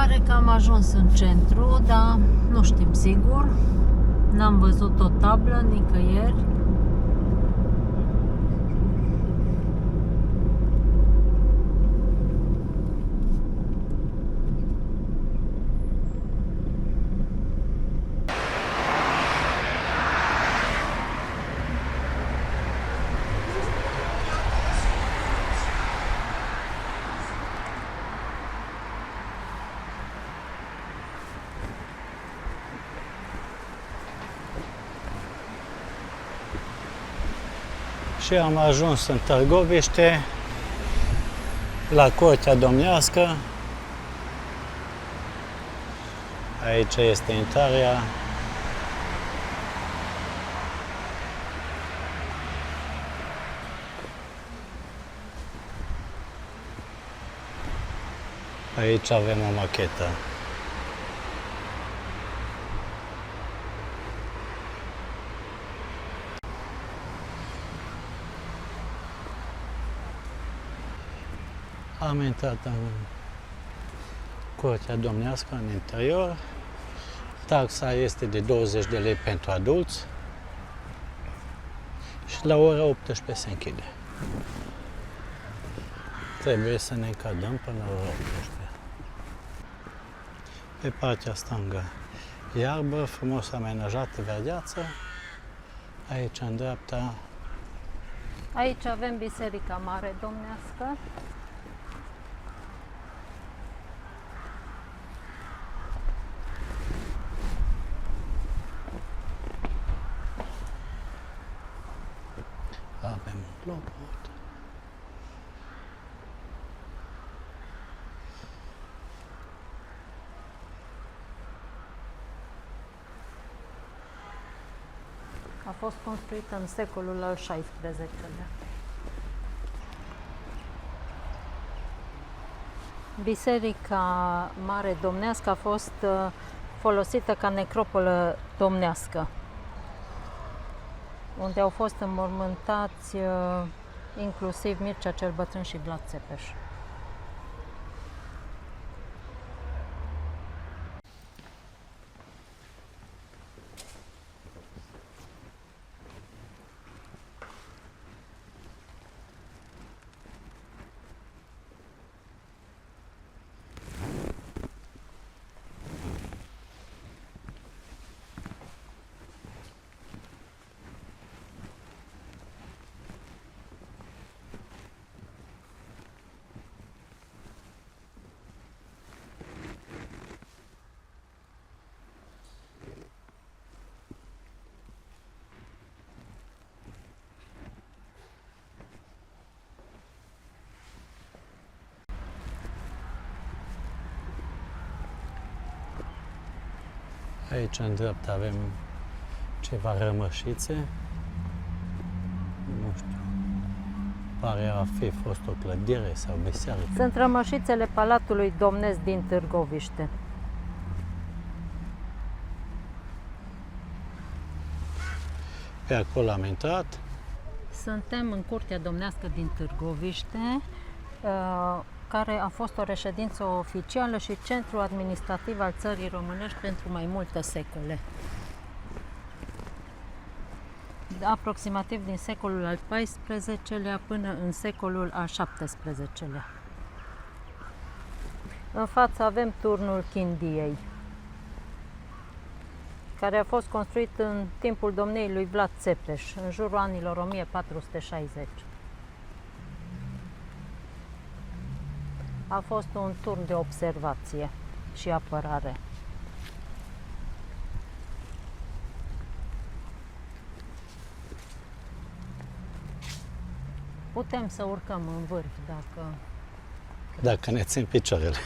pare că am ajuns în centru, dar nu știm sigur. N-am văzut o tablă nicăieri. Și am ajuns în Târgoviște, la Curtea Domnească. Aici este intrarea. Aici avem o machetă. Am intrat în Curtea Domnească, în interior. Taxa este de 20 de lei pentru adulți și la ora 18 se închide. Trebuie să ne încadrăm până la ora 18. Pe partea stângă, iarbă frumos amenajată, verdeață. Aici, în dreapta, Aici avem Biserica Mare Domnească. avem un clopot. A fost construită în secolul al XVI-lea. Biserica Mare Domnească a fost folosită ca necropolă domnească, unde au fost înmormântați inclusiv Mircea cel Bătrân și Vlad Țepeș. Aici, în dreapta, avem ceva rămășițe. Nu știu, pare a fi fost o clădire sau biserică. Sunt rămășițele Palatului Domnesc din Târgoviște. Pe acolo am intrat. Suntem în Curtea Domnească din Târgoviște, care a fost o reședință oficială și centru administrativ al țării românești pentru mai multe secole. Aproximativ din secolul al XIV-lea până în secolul al XVII-lea. În față avem turnul Chindiei, care a fost construit în timpul domniei lui Vlad Țepeș, în jurul anilor 1460. A fost un turn de observație și apărare. Putem să urcăm în vârf Dacă ne țin picioarele.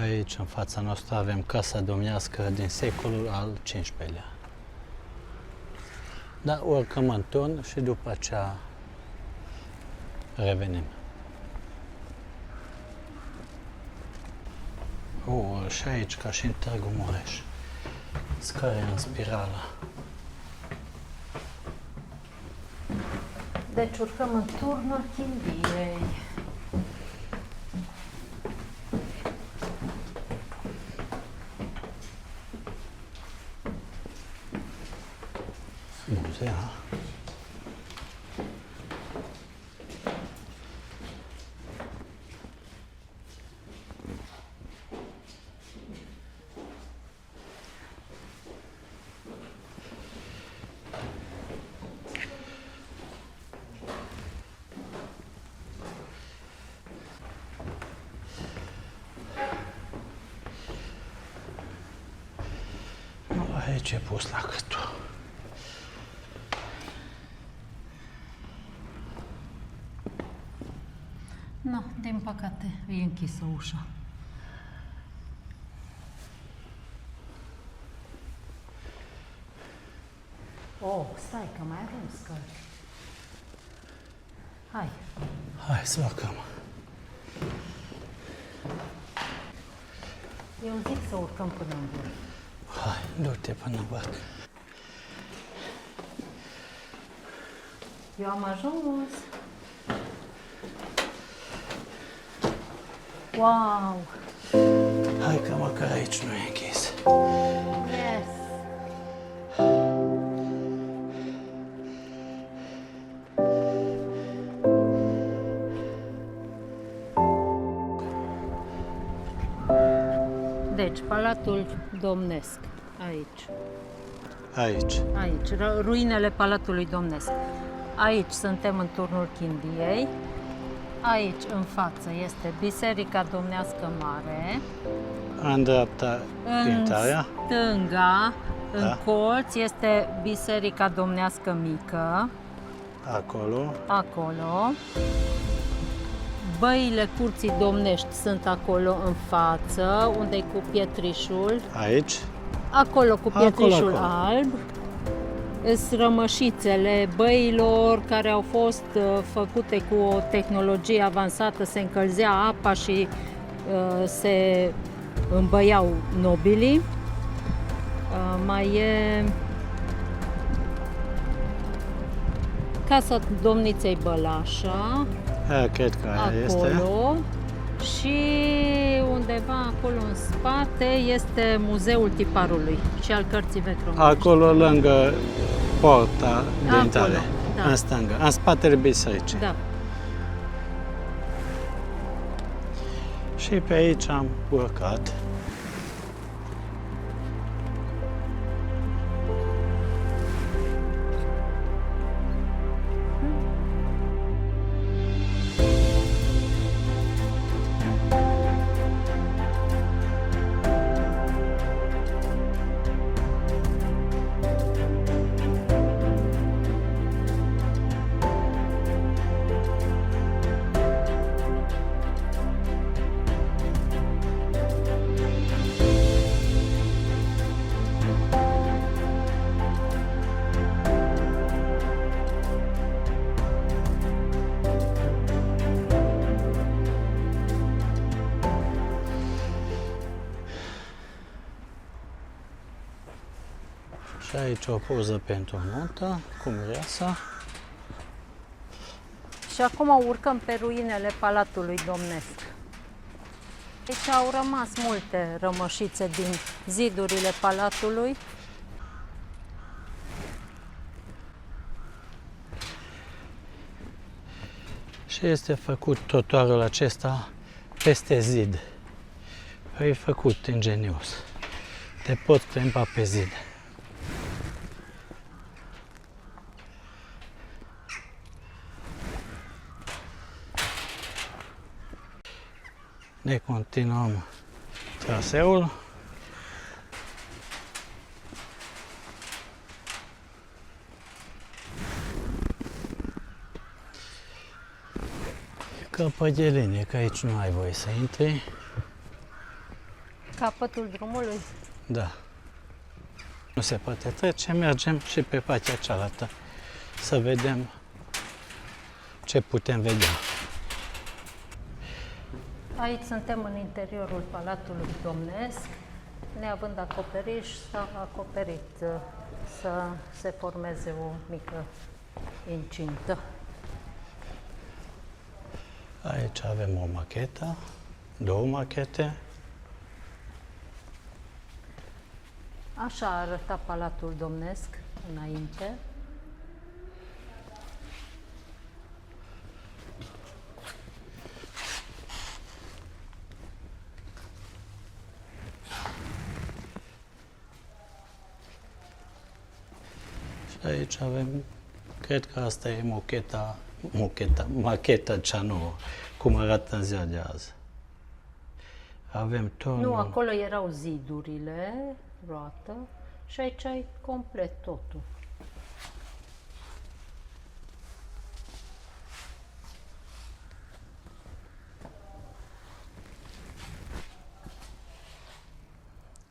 Aici, în fața noastră, avem casa domnească din secolul al XV-lea. Da, urcăm în turn și după aceea revenim. Și aici, ca și în Târgu Mureș, Scări în spirală. Deci urcăm în turnul Chimbiei. Muzea. Aici e pus la câtul. Nu, din păcate, e închisă ușa. Oh, stai că mai avem scări. Hai. Hai să urcăm. Eu zic să urcăm până în vârf. Hai, du-te până în vârf. Eu am ajuns. Wow! Hai că măcar aici nu e închis. Yes! Deci, Palatul Domnesc, aici. Aici. Aici, ruinele Palatului Domnesc. Aici suntem în turnul Chimbiei. Aici, în față, este Biserica Domnească Mare. În dreapta, În intrarea. stânga, în Da. colț, este Biserica Domnească Mică. Acolo. Acolo. Băile Curții Domnești sunt acolo în față, unde-i cu pietrișul. Aici. Acolo cu pietrișul Acolo. alb. Sunt rămășițele băilor care au fost făcute cu o tehnologie avansată, se încălzea apa și se îmbăiau nobilii. Mai e Casa Domniței Bălașa, Aia cred că aia este. acolo. Și undeva acolo în spate este Muzeul Tiparului și al Cărții Vechi Românești. Acolo lângă porta de Acolo, intrare. da. În stânga. În spatele bisericii. Da. Și pe aici am urcat. Și aici o poză pentru nuntă, cu mireasa. Și acum urcăm pe ruinele Palatului Domnesc. Aici au rămas multe rămășițe din zidurile palatului. Și este făcut trotuarul acesta peste zid. E făcut ingenios. Te poți plimba pe zid. Ne continuăm traseul. Capăt de linie, că aici nu ai voie să intri. Capătul drumului. Da. Nu se poate trece, mergem și pe partea cealaltă să vedem ce putem vedea. Aici suntem în interiorul Palatului Domnesc. neavând acoperiș, s-a acoperit să se formeze o mică incintă. Aici avem o machetă, două machete. Așa arăta Palatul Domnesc înainte. Și aici avem, cred că asta e macheta cea nouă, cum arată în ziua de azi. Avem turnul. Nu, acolo erau zidurile, roată, și aici ai complet totul.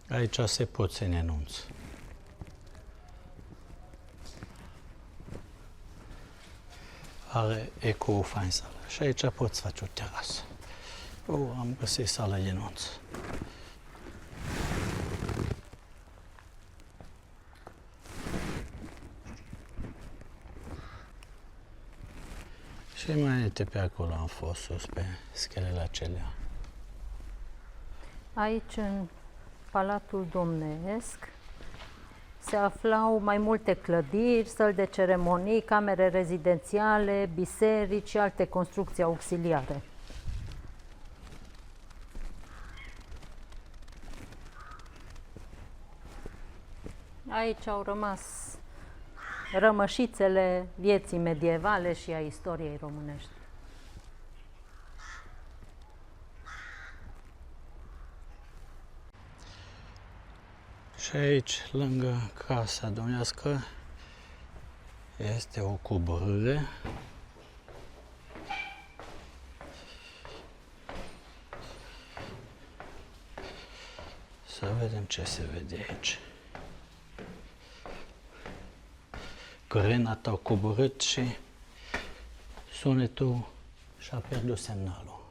Aici se pot ține nunți. Are ecou fain sală. Și aici poți face o terasă. Am găsit sală de nunți. Și mai înainte pe acolo am fost sus pe schelele acelea. Aici, în Palatul Domnesc, se aflau mai multe clădiri, săli de ceremonii, camere rezidențiale, biserici și alte construcții auxiliare. Aici au rămas rămășițele vieții medievale și a istoriei românești. Și aici, lângă casa domnească, este o coborâre. Să vedem ce se vede aici. Grenata a coborât și sunetul și-a pierdut semnalul.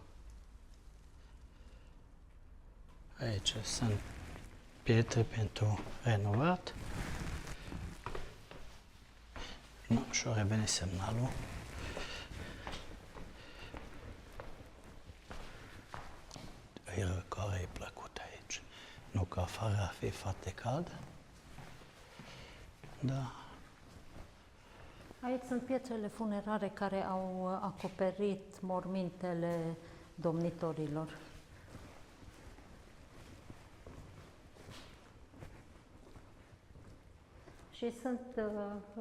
Aici sunt pietre pentru renovat. Nu, și-a revenit semnalul. Care e plăcut aici. Nu că afară ar fi foarte cald, da. Aici sunt pietrele funerare care au acoperit mormintele domnitorilor. Și sunt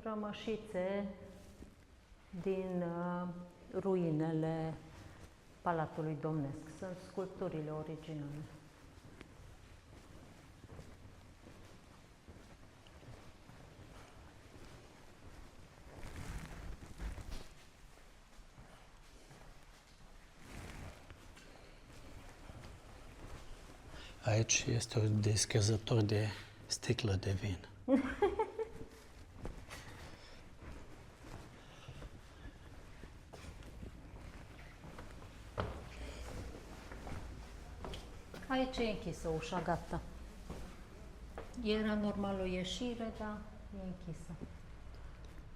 rămășițe din ruinele Palatului Domnesc. Sunt sculpturile originale. Aici este un deschizător de sticlă de vin. Aici e închisă ușa, gata. Era normal o ieșire, dar e închisă.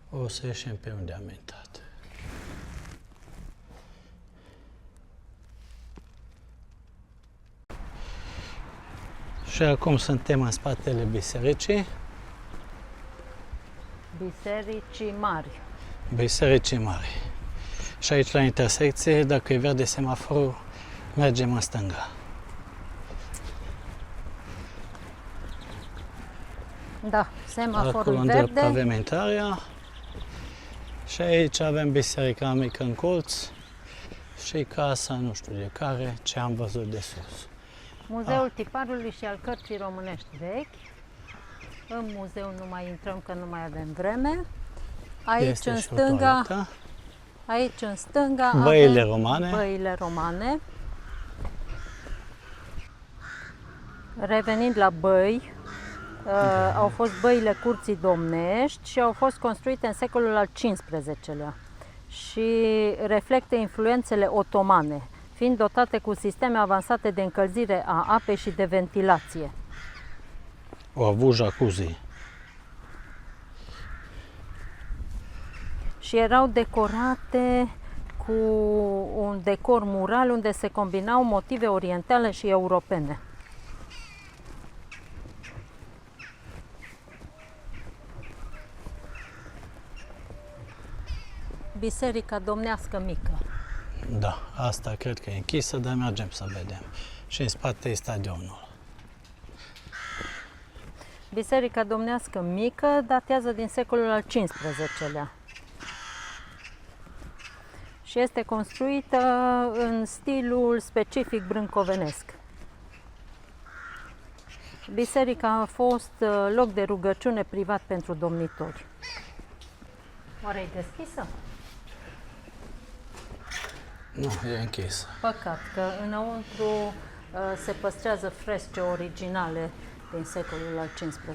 O să ieșim pe unde am intrat. Și acum suntem în spatele bisericii. Bisericii mari. Bisericii mari. Și aici la intersecție, dacă e verde semaforul, mergem în stânga. Da, semaforul Acolo în verde. dreapta avem intrarea. Și aici avem biserica mică în colț și casa, nu știu de care, ce am văzut de sus. Muzeul Tiparului și al Cărții Românești Vechi. În muzeu nu mai intrăm, că nu mai avem vreme. Aici Este în și o stânga, toaletă. aici în stânga Băile avem romane. Băile romane. Revenind la băi, au fost băile Curții Domnești și au fost construite în secolul al XV-lea și reflectă influențele otomane, fiind dotate cu sisteme avansate de încălzire a apei și de ventilație. Au avut jacuzzi. Și erau decorate cu un decor mural unde se combinau motive orientale și europene. Biserica domnească mică. Da, asta cred că e închisă, dar mergem să vedem. Și în spate e stadionul. Biserica domnească mică datează din secolul al XV-lea și este construită în stilul specific brâncovenesc. Biserica a fost loc de rugăciune privat pentru domnitori. Oare e deschisă? Nu, e închisă. Păcat că înăuntru se păstrează fresce originale din secolul al XV.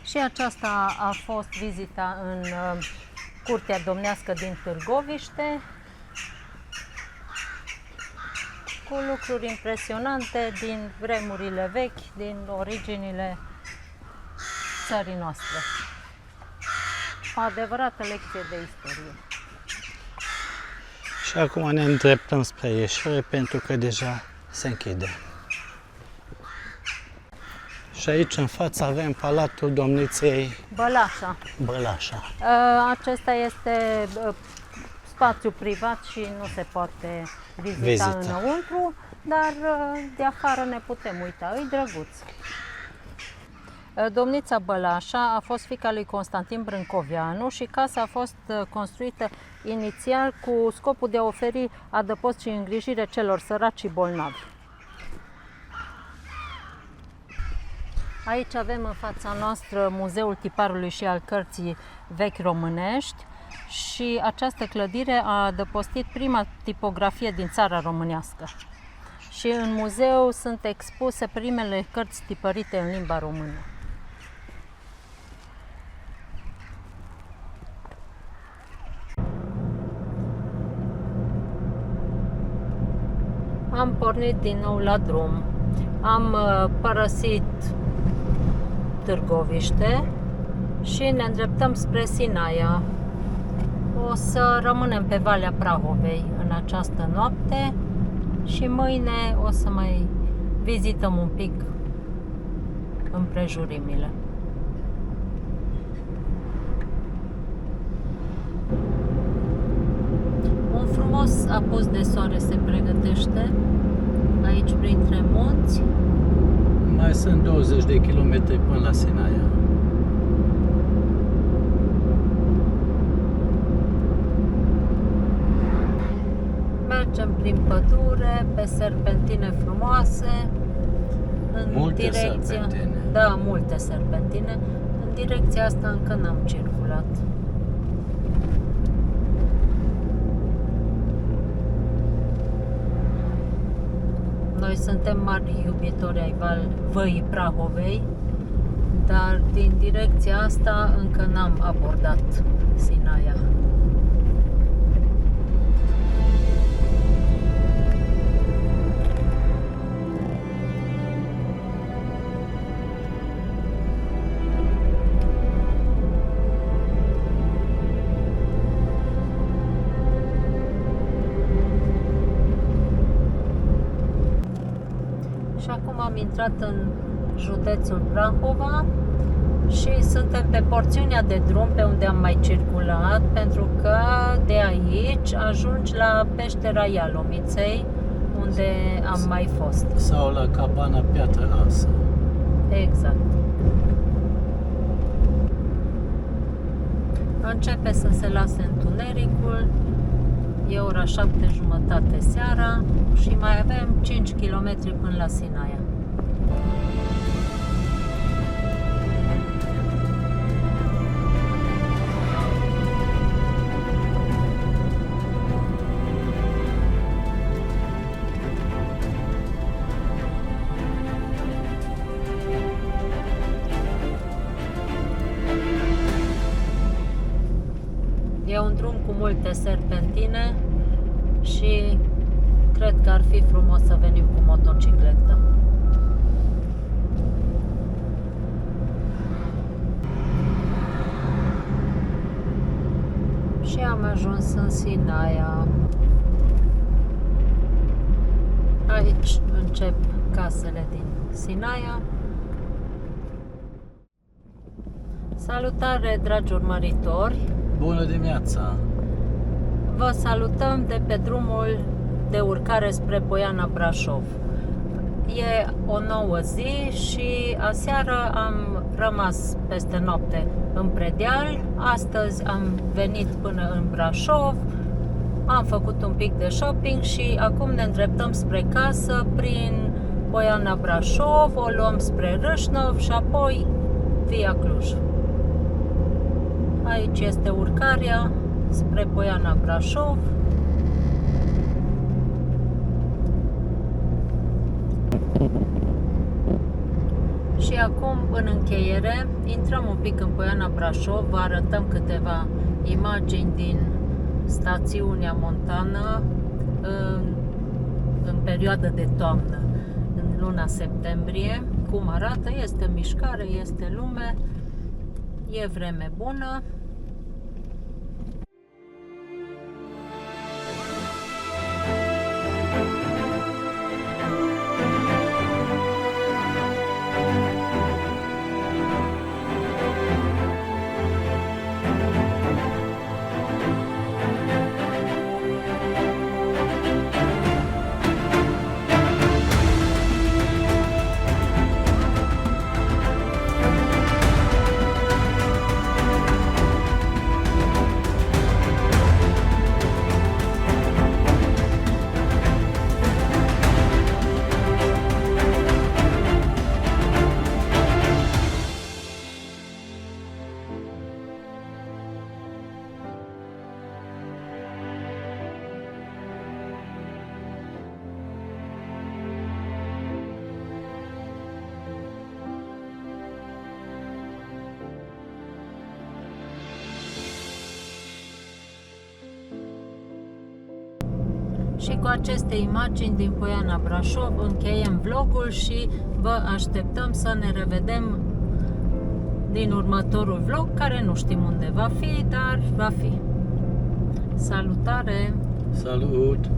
Și aceasta a fost vizita în Curtea Domnească din Târgoviște, cu lucruri impresionante din vremurile vechi, din originile țării noastre. O adevărată lecție de istorie. Și acum ne îndreptăm spre ieșire pentru că deja se închide. Și aici în față avem Palatul Domniței Bălașa. Bălașa. Acesta este spațiu privat și nu se poate vizita înăuntru, dar de afară ne putem uita. E drăguț. Domnița Bălașa a fost fiica lui Constantin Brâncoveanu și casa a fost construită inițial cu scopul de a oferi adăpost și îngrijire celor săraci și bolnavi. Aici avem în fața noastră Muzeul Tiparului și al Cărții Vechi Românești și această clădire a adăpostit prima tipografie din țara românească. Și în muzeu sunt expuse primele cărți tipărite în limba română. Am pornit din nou la drum. Am părăsit Târgoviște și ne îndreptăm spre Sinaia. O să rămânem pe Valea Prahovei în această noapte și mâine o să mai vizităm un pic împrejurimile. Un frumos apus de soare se pregătește aici printre munți. Mai sunt 20 de kilometri până la Sinaia. Mergem prin pădure, pe serpentine frumoase, în Multe direcția... serpentine. Da, multe serpentine. În direcția asta încă n-am circulat. Noi suntem mari iubitori ai Văii Prahovei, dar din direcția asta încă n-am abordat Sinaia. Și acum am intrat în județul Prahova și suntem pe porțiunea de drum pe unde am mai circulat, pentru că de aici ajungi la peștera Ialomiței, unde am mai fost. Sau la cabana Piatră Arsă. Exact. Începe să se lase întunericul, e ora 7:30 seara și mai avem 5 km până la Sinaia. E un drum cu multe serpentine și cred că ar fi frumos să venim cu motocicletă. Și am ajuns în Sinaia. Aici încep casele din Sinaia. Salutare, dragi urmăritori! Bună dimineața! Vă salutăm de pe drumul de urcare spre Poiana Brașov. E o nouă zi și aseară am rămas peste noapte în Predeal. Astăzi am venit până în Brașov, am făcut un pic de shopping și acum ne îndreptăm spre casă prin Poiana Brașov, o luăm spre Râșnov și apoi via Cluj. Aici este urcarea spre Poiana Brașov. Și acum, în încheiere, intrăm un pic în Poiana Brașov, vă arătăm câteva imagini din stațiunea montană în perioada de toamnă, în luna septembrie. Cum arată, este mișcare, este lume, e vreme bună. Și cu aceste imagini din Poiana Brașov încheiem vlogul și vă așteptăm să ne revedem din următorul vlog, care nu știm unde va fi, dar va fi. Salutare! Salut!